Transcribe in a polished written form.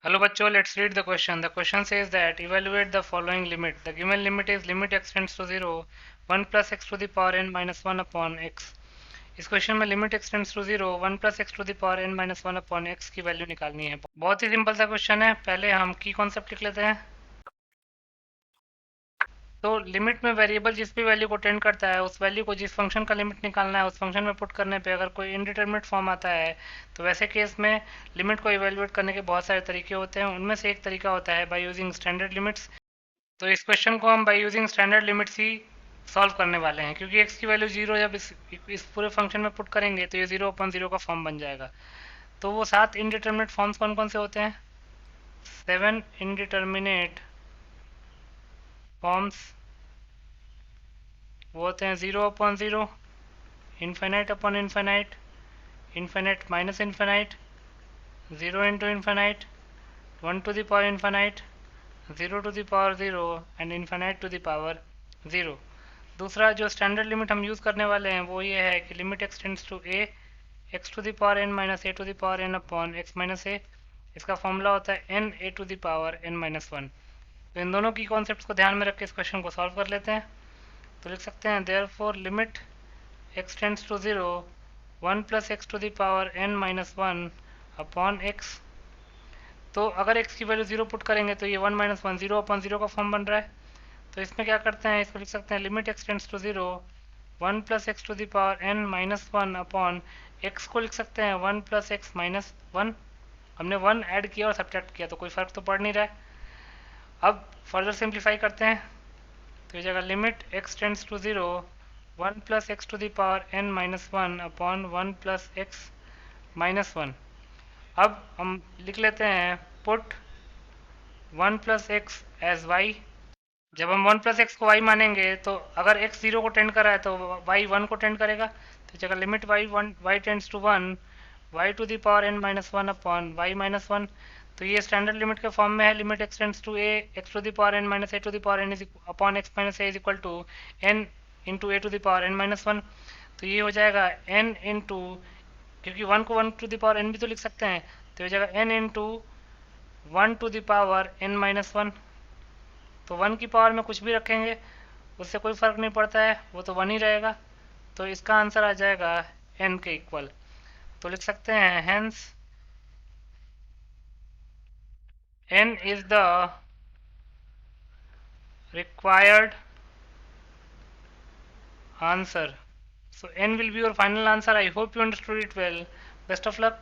Hello bachcho, let's read the question. The question says that evaluate the following limit. The given limit is limit x tends to 0, 1 plus x to the power n minus 1 upon x. इस question में limit x tends to 0, 1 plus x to the power n minus 1 upon x की value निकालनी है। बहुत ही simple सा question है। पहले हम की कॉन्सेप्ट लिख लेते हैं। तो लिमिट में वेरिएबल जिस भी वैल्यू को टेंड करता है उस वैल्यू को जिस फंक्शन का लिमिट निकालना है उस फंक्शन में पुट करने पे अगर कोई इनडिटरमिनेट फॉर्म आता है तो वैसे केस में लिमिट को इवेल्युएट करने के बहुत सारे तरीके होते हैं। उनमें से एक तरीका होता है बाय यूजिंग स्टैंडर्ड लिमिट्स। तो इस क्वेश्चन को हम by using standard limits he solve करने वाले हैं, क्योंकि एक्स की वैल्यू जीरो जब इस पूरे फंक्शन में पुट करेंगे तो ये जीरो अपॉन जीरो का फॉर्म बन जाएगा। तो वो 7 इनडिटरमिनेट फॉर्म्स कौन कौन से होते हैं? 7 इनडिटरमिनेट फॉर्म्स वो होते हैं 0 upon zero, infinite upon infinite, infinite minus infinite, 0 into infinite, 1 to the power infinite, 0 to the power 0 and infinite to the power 0। दूसरा जो स्टैंडर्ड लिमिट हम यूज़ करने वाले हैं वो ये है कि limit x tends to a, x to the power n minus a to the power n upon x minus a. इसका फॉर्मूला होता है n a to the power n minus one. तो इन दोनों की कॉन्सेप्ट्स को ध्यान में रख के इस क्वेश्चन को सॉल्व कर लेते हैं। तो लिख सकते हैं therefore limit x tends to 0, 1 plus x to the power n minus one upon x। तो अगर x की वैल्यू 0 पुट करेंगे तो ये 1 माइनस वन 0 अपॉन 0 का फॉर्म बन रहा है। तो इसमें क्या करते हैं, इसको लिख सकते हैं limit x tends to 0, 1 plus x to the power n minus one upon x को लिख सकते हैं 1 प्लस एक्स माइनस वन। हमने 1 ऐड किया और सब्ट्रैक्ट किया तो कोई फ़र्क तो पड़ नहीं रहा है। अब फर्दर सिंप्लीफाई करते हैं तो ये जगह limit x tends to 0, 1 plus x to the power n minus one upon 1 plus x minus one. अब हम लिख लेते हैं put 1 plus x as y. जब हम 1 प्लस एक्स को y मानेंगे तो अगर x 0 को टेंड कर रहा है तो y 1 को टेंड करेगा। तो जगह limit y tends to 1, y to the power n minus one upon y minus one. तो ये स्टैंडर्ड लिमिट के फॉर्म में है। Limit x tends to a, x to the power n minus a to the power n is upon x minus a is equal to n into a to the power n minus one. तो ये हो जाएगा n into, क्योंकि 1 को 1 to the power n भी तो लिख सकते हैं, तो ये हो जाएगा n into 1 to the power n minus one. तो 1 की पावर में कुछ भी रखेंगे उससे कोई फ़र्क नहीं पड़ता है, वो तो 1 ही रहेगा। तो इसका आंसर आ जाएगा n के इक्वल। तो लिख सकते हैं hence n is the required answer. So n will be your final answer. I hope you understood it well. Best of luck.